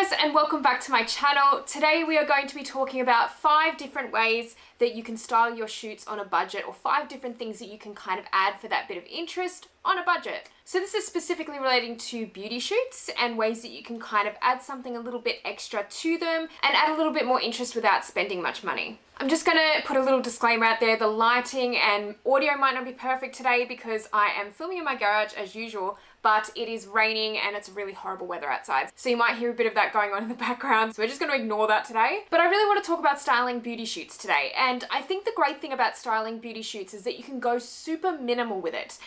guys, and welcome back to my channel. Today we are going to be talking about 5 different ways that you can style your shoots on a budget, or 5 different things that you can kind of add for that bit of interest on a budget. So this is specifically relating to beauty shoots and ways that you can kind of add something a little bit extra to them and add a little bit more interest without spending much money. I'm just gonna put a little disclaimer out there. The lighting and audio might not be perfect today because I am filming in my garage as usual, but it is raining and it's really horrible weather outside. So you might hear a bit of that going on in the background. So we're just gonna ignore that today. But I really wanna talk about styling beauty shoots today. And I think the great thing about styling beauty shoots is that you can go super minimal with it.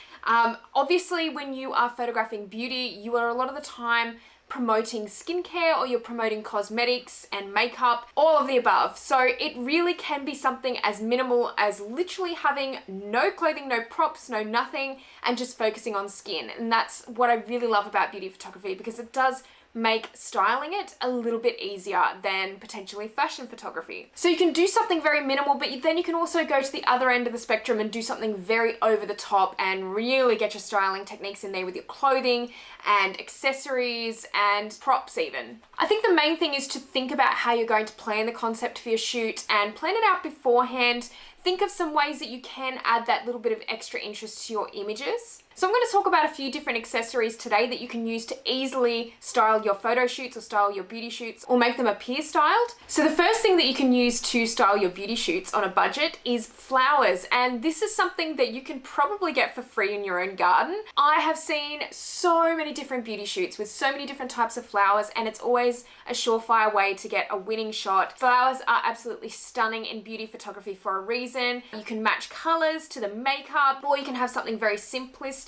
Obviously, when you are photographing beauty, you are a lot of the time promoting skincare, or you're promoting cosmetics and makeup, all of the above. So it really can be something as minimal as literally having no clothing, no props, no nothing, and just focusing on skin. And that's what I really love about beauty photography, because it does make styling it a little bit easier than potentially fashion photography. So you can do something very minimal, but then you can also go to the other end of the spectrum and do something very over the top and really get your styling techniques in there with your clothing and accessories and props even. I think the main thing is to think about how you're going to plan the concept for your shoot and plan it out beforehand. Think of some ways that you can add that little bit of extra interest to your images. So I'm going to talk about a few different accessories today that you can use to easily style your photo shoots or style your beauty shoots or make them appear styled. So the first thing that you can use to style your beauty shoots on a budget is flowers. And this is something that you can probably get for free in your own garden. I have seen so many different beauty shoots with so many different types of flowers, and it's always a surefire way to get a winning shot. Flowers are absolutely stunning in beauty photography for a reason. You can match colors to the makeup, or you can have something very simplistic.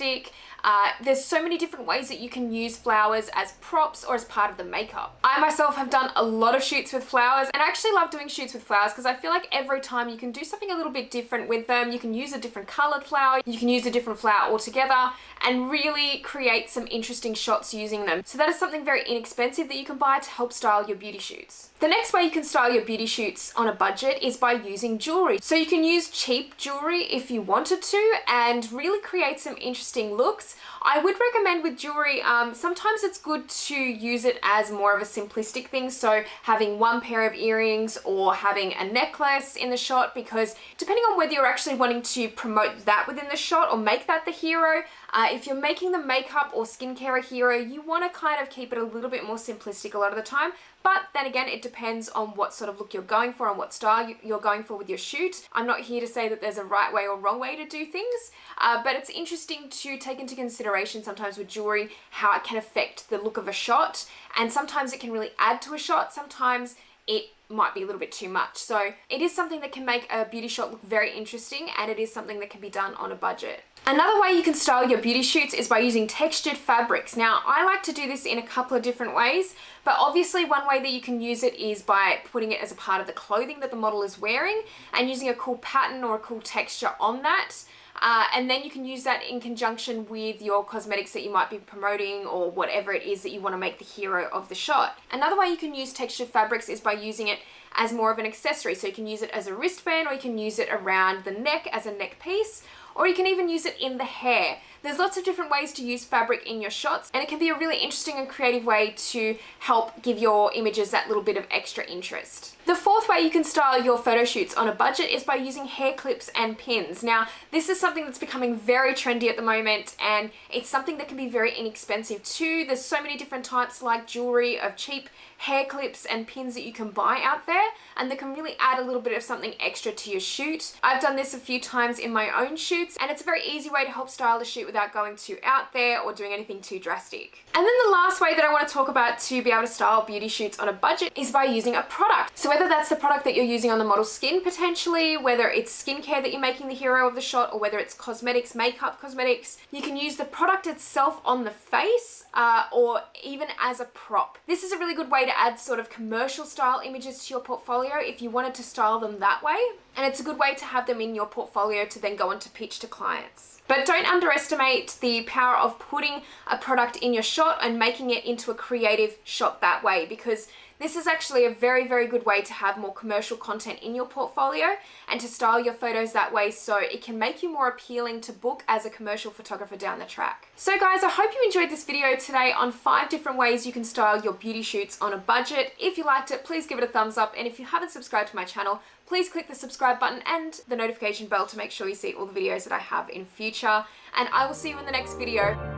There's so many different ways that you can use flowers as props or as part of the makeup. I myself have done a lot of shoots with flowers, and I actually love doing shoots with flowers because I feel like every time you can do something a little bit different with them. You can use a different colored flower, you can use a different flower altogether, and really create some interesting shots using them. So that is something very inexpensive that you can buy to help style your beauty shoots. The next way you can style your beauty shoots on a budget is by using jewelry. So you can use cheap jewelry if you wanted to and really create some interesting looks. I would recommend with jewelry, sometimes it's good to use it as more of a simplistic thing. So having one pair of earrings or having a necklace in the shot, because depending on whether you're actually wanting to promote that within the shot or make that the hero, if you're making the makeup or skincare a hero, you want to kind of keep it a little bit more simplistic a lot of the time. But then again, it depends on what sort of look you're going for and what style you're going for with your shoot. I'm not here to say that there's a right way or wrong way to do things, but it's interesting to take into consideration sometimes with jewelry how it can affect the look of a shot, and sometimes it can really add to a shot, sometimes it might be a little bit too much. So it is something that can make a beauty shot look very interesting, and it is something that can be done on a budget. Another way you can style your beauty shoots is by using textured fabrics. Now, I like to do this in a couple of different ways, but obviously one way that you can use it is by putting it as a part of the clothing that the model is wearing and using a cool pattern or a cool texture on that. And then you can use that in conjunction with your cosmetics that you might be promoting or whatever it is that you want to make the hero of the shot. Another way you can use textured fabrics is by using it as more of an accessory. So you can use it as a wristband, or you can use it around the neck as a neck piece, or you can even use it in the hair. There's lots of different ways to use fabric in your shots, and it can be a really interesting and creative way to help give your images that little bit of extra interest. The fourth way you can style your photo shoots on a budget is by using hair clips and pins. Now, this is something that's becoming very trendy at the moment, and it's something that can be very inexpensive too. There's so many different types like jewelry of cheap hair clips and pins that you can buy out there, and that can really add a little bit of something extra to your shoot. I've done this a few times in my own shoots, and it's a very easy way to help style the shoot without going too out there or doing anything too drastic. And then the last way that I want to talk about to be able to style beauty shoots on a budget is by using a product. So whether that's the product that you're using on the model's skin potentially, whether it's skincare that you're making the hero of the shot, or whether it's cosmetics, makeup cosmetics, you can use the product itself on the face or even as a prop. This is a really good way to add sort of commercial style images to your portfolio if you wanted to style them that way. And it's a good way to have them in your portfolio to then go on to pitch to clients. But don't underestimate the power of putting a product in your shot and making it into a creative shot that way, because This is actually a very, very good way to have more commercial content in your portfolio and to style your photos that way so it can make you more appealing to book as a commercial photographer down the track. So guys, I hope you enjoyed this video today on 5 different ways you can style your beauty shoots on a budget. If you liked it, please give it a thumbs up, and if you haven't subscribed to my channel, please click the subscribe button and the notification bell to make sure you see all the videos that I have in future, and I will see you in the next video.